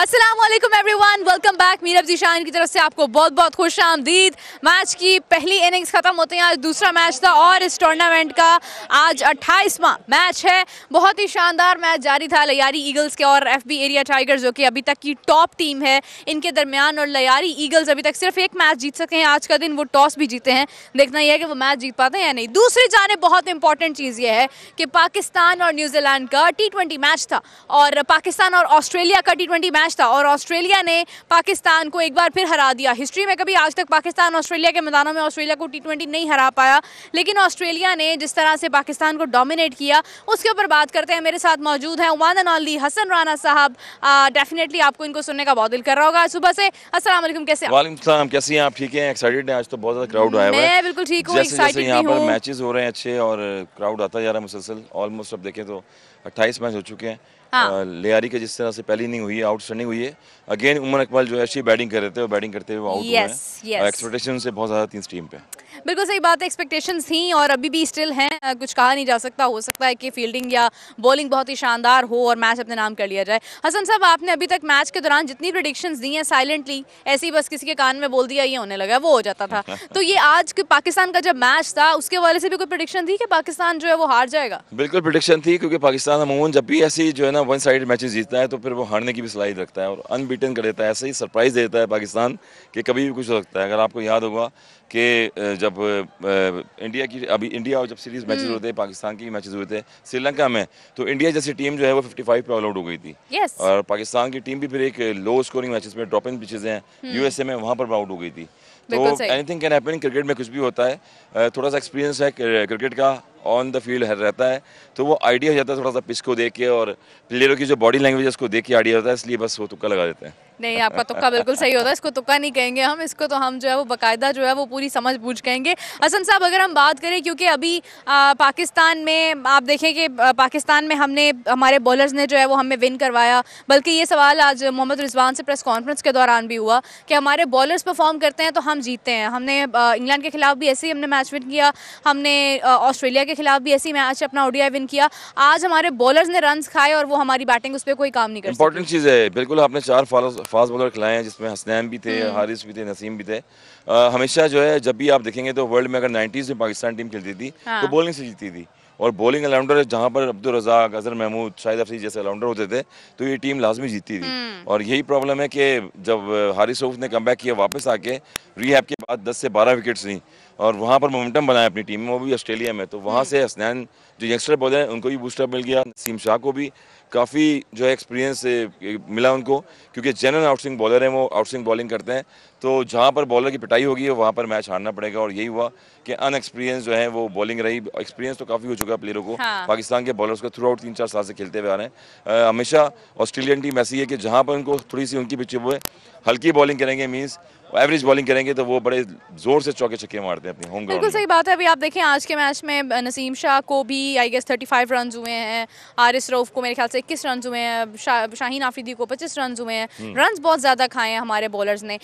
अस्सलामुअलैकुम everyone, welcome back. Meerab Zeeshan की तरफ से आपको बहुत बहुत खुश आमदीद। मैच की पहली इनिंग्स खत्म होते हैं, आज दूसरा मैच था और इस टूर्नामेंट का आज 28वां मैच है। बहुत ही शानदार मैच जारी था लयारी ईगल्स के और एफबी एरिया टाइगर्स, जो कि अभी तक की टॉप टीम है, इनके दरमियान। और लयारी ईगल्स अभी तक सिर्फ एक मैच जीत सके हैं आज का दिन, वो टॉस भी जीते हैं। देखना यह है कि वो मैच जीत पाते हैं या नहीं। दूसरी जाने बहुत इंपॉर्टेंट चीज़ ये है कि पाकिस्तान और न्यूजीलैंड का T20 मैच था और पाकिस्तान और ऑस्ट्रेलिया का T20 मैच था और ऑस्ट्रेलिया ने पाकिस्तान को एक बार फिर हरा दिया। हिस्ट्री में कभी आज तक पाकिस्तान ऑस्ट्रेलिया के मैदानों में ऑस्ट्रेलिया को T20 नहीं हरा पाया, लेकिन ऑस्ट्रेलिया ने जिस तरह से पाकिस्तान को डोमिनेट किया उसके ऊपर बात करते हैं। मेरे साथ मौजूद हैं one and only Hasan Rana Sahab. Definitely आपको इनको सुनने का बहुत दिल कर रहा होगा सुबह से। अस्सलाम वालेकुम, कैसे हैं? वालेकुम सलाम, कैसी हैं आप? ठीक हैं? एक्साइटेड हैं? आज तो बहुत ज़्यादा क्राउड आया हुआ है। मैं बिल्कुल ठीक हूँ, जैसे एक्साइटेड यहाँ भी पर हूँ। मैचेस हो रहे हैं अच्छे और क्राउड आता जा रहा है मुसलसल। ऑलमोस्ट अब देखें तो 28 मैच हो चुके हैं। हाँ। लियारी के जिस तरह से पहली इनिंग हुई है, आउटस्टैंडिंग हुई है। अगेन उमर इकबाल जो है अच्छी बैटिंग कर रहे थे और बैटिंग करते हुए आउट हुए हैं। एक्सपेक्टेशन से बहुत ज़्यादा थी इस टीम पे। बिल्कुल सही बात है, एक्सपेक्टेशंस थी और अभी भी स्टिल हैं। कुछ कहा नहीं जा सकता, हो सकता है कि फील्डिंग या बॉलिंग बहुत ही शानदार हो और मैच अपने नाम कर लिया जाए। हसन साहब, आपने अभी तक मैच के दौरान जितनी प्रेडिक्शंस दी हैं साइलेंटली ऐसे ही बस किसी के कान में बोल दिया, ये होने लगा, वो हो जाता था। तो ये आज के पाकिस्तान का जब मैच था उसके वाले से भी कोई प्रेडिक्शन थी कि पाकिस्तान जो है वो हार जाएगा? बिल्कुल प्रेडिक्शन थी, क्योंकि पाकिस्तान अमूमन जब भी ऐसी जो है ना वन साइड मैचेस जीतता है तो फिर वो हारने की भी सलाहियत रखता है और अनबीटन कर देता है। ऐसे ही सरप्राइज देता है पाकिस्तान कि कभी भी कुछ हो सकता है। अगर आपको याद होगा कि जब इंडिया और जब सीरीज मैचेस होते हैं, पाकिस्तान के मैचेस हुए थे श्रीलंका में, तो इंडिया जैसी टीम जो है वो 55 पे ऑल आउट हो गई थी। और पाकिस्तान की टीम भी फिर एक लो स्कोरिंग मैचेस में, ड्रॉपिंग पिचेस हैं यूएसए में, वहाँ पर आउट हो गई थी। तो एनीथिंग कैन हैपन, क्रिकेट में कुछ भी होता है। थोड़ा सा एक्सपीरियंस है क्रिकेट का, ऑन द फील्ड रहता है, तो वो आइडिया हो जाता है थोड़ा सा पिच को देख के और प्लेयरों की जो बॉडी लैंग्वेज है उसको देख के आइडिया होता है, इसलिए बस वो तुक्का लगा देते हैं। नहीं, आपका तुक्का बिल्कुल सही होता है, इसको तुक्का नहीं कहेंगे हम, इसको तो हम जो है वो बाकायदा जो है वो पूरी समझ बूझ कहेंगे। हसन साहब, अगर हम बात करें, क्योंकि अभी पाकिस्तान में आप देखें कि पाकिस्तान में हमारे बॉलर्स ने जो है वो हमें विन करवाया। बल्कि ये सवाल आज मोहम्मद रिजवान से प्रेस कॉन्फ्रेंस के दौरान भी हुआ कि हमारे बॉलर्स परफॉर्म करते हैं तो हम जीतते हैं। हमने इंग्लैंड के खिलाफ भी ऐसे ही हमने मैच विन किया, हमने ऑस्ट्रेलिया के खिलाफ भी ऐसे ही मैच अपना ओडीआई विन किया। आज हमारे बॉलर्स ने रन्स खाए और वो हमारी बैटिंग उस पर कोई काम नहीं कर सकती। इंपॉर्टेंट चीज़ है, बिल्कुल आपने 4 फास्ट बॉलर खिलाए हैं, जिसमें हसनैन भी थे, हारिस भी थे, नसीम भी थे। हमेशा जो है जब भी आप देखेंगे तो वर्ल्ड में अगर 90s में पाकिस्तान टीम खेलती थी तो बॉलिंग से जीती थी। और बॉलिंग ऑलराउंडर जहाँ पर अब्दुल रज़ाक, अजहर महमूद, शाहिद अफरीदी जैसे ऑलराउंडर होते थे तो ये टीम लाजमी जीतती थी। और यही प्रॉब्लम है कि जब हारिस रऊफ ने कमबैक किया वापस आके रिहैब के बाद 10 से 12 विकेट्स ली और वहाँ पर मोमेंटम बनाया अपनी टीम में, वो भी ऑस्ट्रेलिया में, तो वहाँ से हसनैन जो यंगस्टर बॉलर हैं उनको भी बूस्टअप मिल गया। नसीम शाह को भी काफ़ी जो है एक्सपीरियंस मिला उनको, क्योंकि जेन्युइन आउटस्विंग बॉलर हैं, वो आउटस्विंग बॉलिंग करते हैं। तो जहाँ पर बॉलर की पिटाई होगी वहाँ पर मैच हारना पड़ेगा और यही हुआ कि अनएक्सपीरियंस जो है वो बॉलिंग रही। एक्सपीरियंस तो काफ़ी हो चुका है प्लेयरों को। पाकिस्तान के बॉलर्स को थ्रू आउट 3-4 साल से खेलते हुए आ रहे हैं। हमेशा ऑस्ट्रेलियन टीम ऐसी है कि जहाँ पर उनको थोड़ी सी उनकी पिच वो हल्की बॉलिंग करेंगे, मीन्स एवरेज बॉलिंग करेंगे, तो वो बड़े जोर से चौके छक्के मारते हैं अपने होम ग्राउंड। बिल्कुल सही बात है। अभी आप देखें आज के मैच में नसीम शाह को भी आई गेस 35 रन हुए हैं, हारिस रऊफ को मेरे ख्याल से 21 रन हुए हैं, शाहीन आफरीदी को 25 रन हुए हैं। रन्स बहुत ज़्यादा खाए हैं हमारे बॉलर्स ने।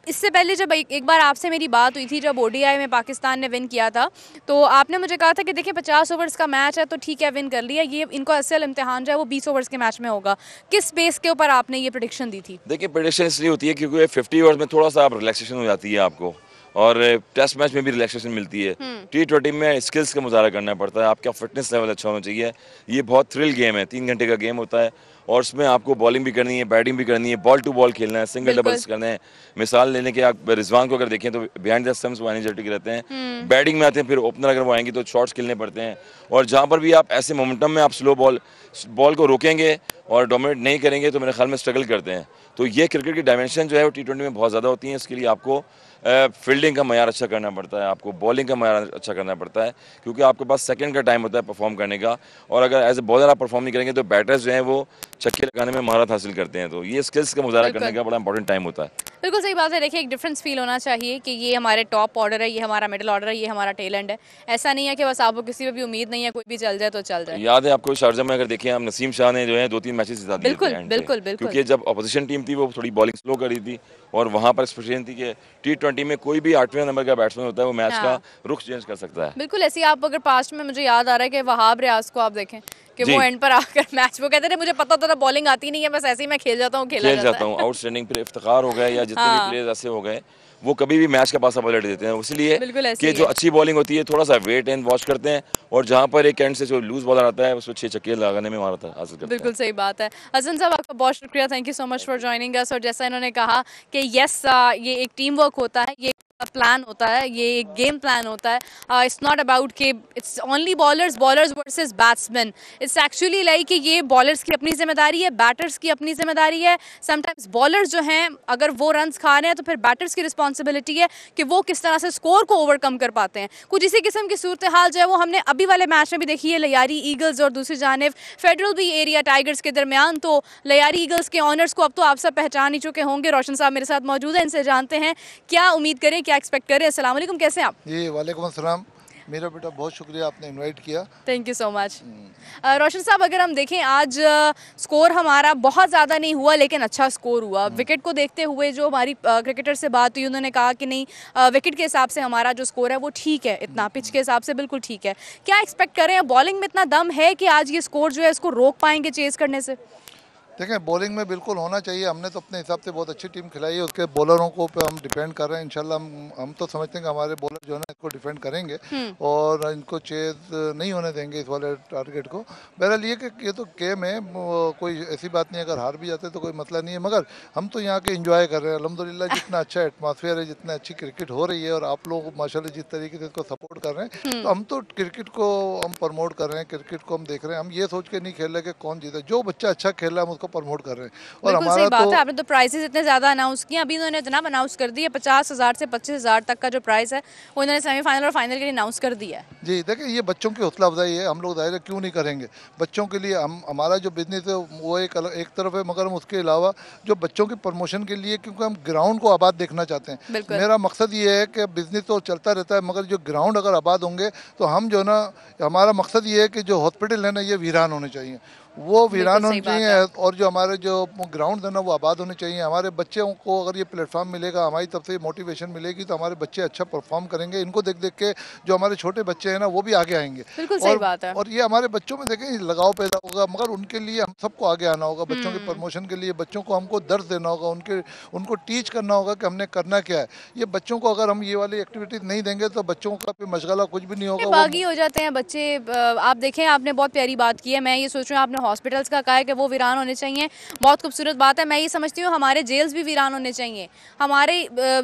इससे पहले जब एक बार आपसे मेरी बात हुई थी, जब ओडीआई में पाकिस्तान ने विन किया था, तो आपने मुझे कहा था कि देखिए 50 ओवर्स का मैच है तो ठीक है, विन कर लिया, ये इनको असल इम्तिहान जो है वो 20 ओवर्स के मैच में होगा। किस बेस के ऊपर आपने ये प्रेडिक्शन दी थी? देखिए, प्रेडिक्शन इसलिए होती है क्योंकि 50 ओवर्स में थोड़ा सा आप रिलैक्सेशन हो जाती है आपको, और टेस्ट मैच में भी रिलैक्सेशन मिलती है। T20 में स्किल्स का मुजाहरा करना पड़ता है, आपका फिटनेस लेवल अच्छा होना चाहिए। ये बहुत थ्रिल गेम है, 3 घंटे का गेम होता है और उसमें आपको बॉलिंग भी करनी है, बैटिंग भी करनी है, बॉल टू बॉल खेलना है, सिंगल डबल्स करने हैं। मिसाल लेने के आप रिजवान को अगर देखें तो बिहाइंड द स्टंप्स वो एनर्जेटिक रहते हैं। बैटिंग में आते हैं, फिर ओपनर अगर वो आएंगे तो शॉट्स खेलने पड़ते हैं। और जहाँ पर भी आप ऐसे मोमेंटम में आप स्लो बॉल को रोकेंगे और डोमिनेट नहीं करेंगे तो मेरे ख्याल में स्ट्रगल करते हैं। तो ये क्रिकेट की डायमेंशन जो है वो T20 में बहुत ज़्यादा होती है। इसके लिए आपको फील्डिंग का मयार अच्छा करना पड़ता है, आपको बॉलिंग का मयार अच्छा करना पड़ता है, क्योंकि आपके पास सेकंड का टाइम होता है परफॉर्म करने का। और अगर एज ए बॉलर आप परफॉर्म नहीं करेंगे तो बैटर्स जो हैं वो छक्के लगाने में महारत हासिल करते हैं। तो ये स्किल्स का मुजाहरा करने का बड़ा इंपॉर्टेंट टाइम होता है। बिल्कुल सही बात है। देखिए, एक डिफरेंस फील होना चाहिए कि ये हमारे टॉप ऑर्डर है, ये हमारा मिडिल ऑर्डर है, ये हमारा टेल एंड है। ऐसा नहीं है कि बस आपको किसी पे भी उम्मीद नहीं है, कोई भी चल जाए तो चल जाए। याद है आपको शारजा में अगर देखें, हम नसीम शाह ने जो है 2-3 मैचेस जिता दिए थे। बिल्कुल, क्योंकि जब अपोजिशन टीम थी वो थोड़ी बॉलिंग स्लो कर रही थी और वहाँ पर एक्सपेक्टेशन थी कि T20 में कोई भी 8वें नंबर का बैट्समैन होता है वो मैच का रुख चेंज कर सकता है। बिल्कुल ऐसी आप अगर पास्ट में मुझे याद आ रहा है कि वहाब रियाज को आप देखें, कि वो एंड पर आकर मैच, वो कहते थे मुझे पता होता था बॉलिंग आती नहीं है, बस ऐसे ही मैं खेल जाता हूँ, खेल जाता हूँ। आउटस्टैंडिंग फिर इफ्तिखार हो गए या जितने भी प्लेयर्स ऐसे हो गए, वो कभी भी मैच का पासा पलट देते हैं, इसलिए कि जो अच्छी बॉलिंग होती है थोड़ा सा वेट एंड वॉच करते हैं, और जहां पर एक एंड से जो लूज बॉलर आता है उसको 6 छक्के लगाने में महारत हासिल करते हैं। बिल्कुल सही बात है। हसन साहब आपका बहुत शुक्रिया, thank you so much for joining us. और जैसा इन्होंने कहा कि यस, ये एक टीम वर्क होता है, ये प्लान होता है, ये एक गेम प्लान होता है। इट्स नॉट अबाउट कि it's only bowlers versus batsman. It's actually like कि ये बॉलर्स की अपनी जिम्मेदारी है, बैटर्स की अपनी जिम्मेदारी है। समटाइम्स बॉलर्स जो हैं अगर वो रन्स खा रहे हैं तो फिर बैटर्स की रिस्पॉन्सिबिलिटी है कि वो किस तरह से स्कोर को ओवरकम कर पाते हैं। कुछ इसी किस्म की सूरत हाल जो है वो हमने अभी वाले मैच में भी देखी है, लियारी ईगल्स और दूसरी जानिब फेडरल बी एरिया टाइगर्स के दरमियान। तो लियारी ईगल्स के ऑनर्स को अब तो आप सब पहचान ही चुके होंगे। रोशन साहब मेरे साथ मौजूद है, इनसे जानते हैं क्या उम्मीद करें, क्या एक्सपेक्ट करें। अस्सलाम वालेकुम, कैसे हैं आप? जी वालेकुम अस्सलाम। मेरा बेटा बहुत शुक्रिया, आपने इनवाइट किया। Thank you so much. Roshan साहब अगर हम देखें आज स्कोर हमारा बहुत ज़्यादा नहीं हुआ लेकिन अच्छा स्कोर हुआ। विकेट को देखते हुए जो हमारी क्रिकेटर से बात हुई उन्होंने कहा कि नहीं विकेट के हिसाब से हमारा जो स्कोर है वो ठीक है, इतना पिच के हिसाब से बिल्कुल ठीक है। क्या एक्सपेक्ट करें, बॉलिंग में इतना दम है कि आज ये स्कोर जो है इसको रोक पाएंगे चेज़ करने से? देखें बॉलिंग में बिल्कुल होना चाहिए, हमने तो अपने हिसाब से बहुत अच्छी टीम खिलाई है, उसके बॉलरों को पे हम डिपेंड कर रहे हैं। इंशाल्लाह हम तो समझते हैं कि हमारे बॉलर जो है ना इसको डिफेंड करेंगे और इनको चेज नहीं होने देंगे इस वाले टारगेट को। बहरहाल ये कि ये तो गेम है, कोई ऐसी बात नहीं, अगर हार भी जाते तो कोई मसला नहीं है, मगर हम तो यहाँ के इंजॉय कर रहे हैं अल्हम्दुलिल्लाह। जितना अच्छा एटमॉस्फेयर है, जितनी अच्छी क्रिकेट हो रही है और आप लोग माशाल्लाह जिस तरीके से इसको सपोर्ट कर रहे हैं, तो हम तो क्रिकेट को हम प्रमोट कर रहे हैं, क्रिकेट को हम देख रहे हैं। हम ये सोच के नहीं खेल रहे कि कौन जीता, जो बच्चा अच्छा खेल रहा है हम उसको प्रमोट कर रहे हैं। और हमारा सही बात है, आपने तो प्राइसेस इतने ज्यादा अनाउंस किए, अभी इन्होंने इतना अनाउंस कर दिया 50,000 से 25,000 तक का जो प्राइस है वो इन्होंने सेमीफाइनल और फाइनल के लिए अनाउंस कर दिया है। जी देखिए ये बच्चों की हौसला अफजाई है, हम लोग दायरा क्यों नहीं करेंगे बच्चों के लिए। हम हमारा जो बिजनेस है वो एक तरफ है, मगर हम उसके अलावा जो बच्चों की प्रमोशन के लिए, क्योंकि हम ग्राउंड को आबाद देखना चाहते हैं। मेरा मकसद ये है कि बिजनेस तो चलता रहता है मगर जो ग्राउंड अगर आबाद होंगे तो हम जो ना, हमारा मकसद ये है कि जो हॉस्पिटल है ना ये वीरान होने चाहिए, वो वीरान होने चाहिए, और जो हमारे जो ग्राउंड है ना वो आबाद होने चाहिए। हमारे बच्चों को अगर ये प्लेटफॉर्म मिलेगा, हमारी तरफ से मोटिवेशन मिलेगी तो हमारे बच्चे अच्छा परफॉर्म करेंगे। इनको देख देख के जो हमारे छोटे बच्चे हैं ना वो भी आगे आएंगे। सही बात है। और ये हमारे बच्चों में देखें लगाव पैदा होगा, मगर उनके लिए हम सबको आगे आना होगा। बच्चों के प्रमोशन के लिए बच्चों को हमको दर्द देना होगा, उनको टीच करना होगा कि हमने करना क्या है। ये बच्चों को अगर हम ये वाली एक्टिविटीज नहीं देंगे तो बच्चों का फिर मशगला कुछ भी नहीं होगा, बागी हो जाते हैं बच्चे। आप देखें, आपने बहुत प्यारी बात की है। मैं ये सोच रही हूँ, आपने हॉस्पिटल्स का कहा है कि वो वीरान होने चाहिए, बहुत खूबसूरत बात है। मैं ये समझती हूँ हमारे जेल्स भी वीरान होने चाहिए। हमारे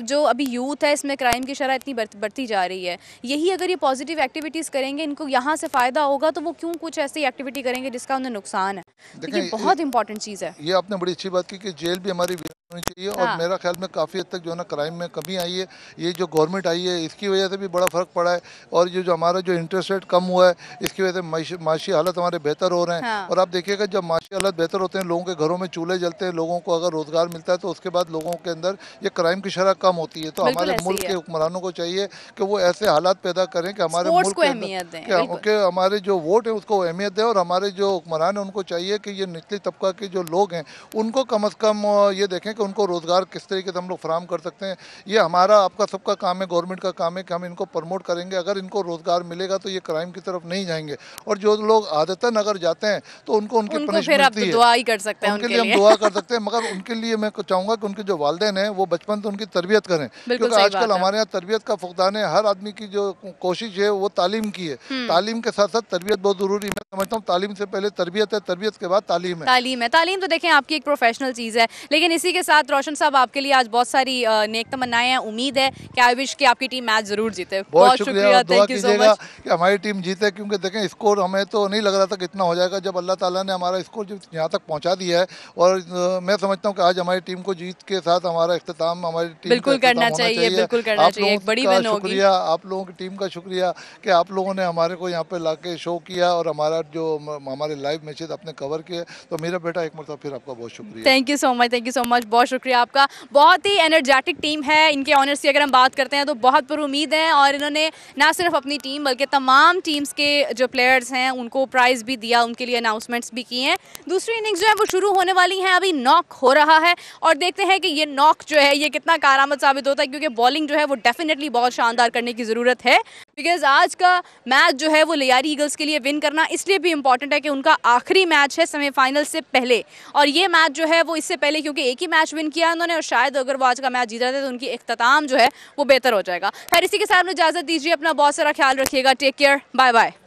जो अभी यूथ है इसमें क्राइम की शरह इतनी बढ़ती जा रही है, यही अगर ये पॉजिटिव एक्टिविटीज़ करेंगे, इनको यहाँ से फ़ायदा होगा तो वो क्यों कुछ ऐसी एक्टिविटी करेंगे जिसका उन्हें नुकसान है। तो ये बहुत इंपॉर्टेंट चीज़ है। ये आपने बड़ी अच्छी बात की कि जेल भी हमारी होनी चाहिए। और मेरा ख्याल में काफ़ी हद तक जो है ना क्राइम में कमी आई है, ये जो गवर्नमेंट आई है इसकी वजह से भी बड़ा फ़र्क पड़ा है। और ये जो हमारा जो इंटरेस्ट रेट कम हुआ है इसकी वजह से माशी हालत हमारे बेहतर हो रहे हैं। और आप देखिएगा जब माशी हालत बेहतर होते हैं, लोगों के घरों में चूल्हे जलते हैं, लोगों को अगर रोज़गार मिलता है तो उसके बाद लोगों के अंदर ये क्राइम की शरह कम होती है। तो हमारे मुल्क के हुक्मरानों को चाहिए कि वो ऐसे हालात पैदा करें कि हमारे मुल्क को अहमियत दें, हमारे जो वोट है उसको अहमियत दें, और हमारे जो हुक्मरान है उनको चाहिए कि ये निचली तबका के जो लोग हैं उनको कम अज़ कम ये देखें कि उनको रोज़गार किस तरीके से हम लोग फराहम कर सकते हैं। ये हमारा आपका सबका काम है, गवर्नमेंट का काम है कि हम इनको प्रमोट करेंगे। अगर इनको रोज़गार मिलेगा तो ये क्राइम की तरफ नहीं जाएंगे, और जो लोग आदतन अगर जाते हैं तो उनको उनकी पनिशमेंट मिलती है, दुआ ही कर सकते हैं उनके लिए हम दुआ कर सकते हैं। मगर उनके लिए मैं चाहूँगा कि उनके जो वालिदैन हैं वो बचपन से उनकी तरबियत करें, क्योंकि आजकल हमारे यहाँ तरबियत का फुकदान है। हर आदमी की जो कोशिश है वो तालीम की है, तालीम के साथ साथ तरबियत बहुत ज़रूरी है। मैं समझता हूँ तालीम से पहले तरबियत है, तरबियत के बाद तालीम है। तालीम तो देखें आपकी एक प्रोफेशनल चीज़ है, लेकिन इसी के साथ रोशन साहब आपके लिए आज बहुत सारी नेक तमन्नाएं हैं। उम्मीद है कि आई विश कि आपकी टीम मैच जरूर जीते। बहुत शुक्रिया, थैंक यू सो मच कि हमारी टीम जीते, क्योंकि देखें स्कोर हमें तो नहीं लग रहा था कितना हो जाएगा, जब अल्लाह ताला ने हमारा स्कोर यहाँ तक पहुँचा दिया है। और मैं समझता हूँ कि आज हमारी टीम को जीत के साथ हमारा इख्तिताम हमारी टीम बिल्कुल करना चाहिए, बिल्कुल करना चाहिए, एक बड़ी विन होगी। शुक्रिया आप लोगों की टीम का, शुक्रिया कि आप लोगों ने हमारे को यहाँ पे लाके शो किया और हमारा जो हमारे लाइव मैचेस आपने कवर किए। तो मेरा बेटा एक मरतबा फिर आपका बहुत शुक्रिया। Thank you so much, thank you so much, बहुत शुक्रिया आपका। बहुत ही एनर्जेटिक टीम है। इनके ऑनर्स की अगर हम बात करते हैं तो बहुत पर उम्मीद है, और इन्होंने ना सिर्फ अपनी टीम बल्कि तमाम टीम्स के जो प्लेयर्स हैं उनको प्राइज़ भी दिया, उनके लिए अनाउंसमेंट्स भी किए हैं। दूसरी इनिंग्स जो है वो शुरू होने वाली हैं, अभी नॉक हो रहा है और देखते हैं कि ये नॉक जो है ये कितना कारआमद साबित होता है, क्योंकि बॉलिंग जो है वो डेफिनेटली बहुत शानदार करने की ज़रूरत है। बिकॉज आज का मैच जो है वो लियारी ईगल्स के लिए विन करना इसलिए भी इंपॉर्टेंट है कि उनका आखिरी मैच है सेमीफाइनल से पहले, और ये मैच जो है वो इससे पहले क्योंकि एक ही मैच विन किया उन्होंने, और शायद अगर वो आज का मैच जीत जाते तो उनकी इख्तिताम जो है वो बेहतर हो जाएगा। खैर इसी के साथ इजाजत दीजिए, अपना बहुत सारा ख्याल रखिएगा, टेक केयर, बाय बाय।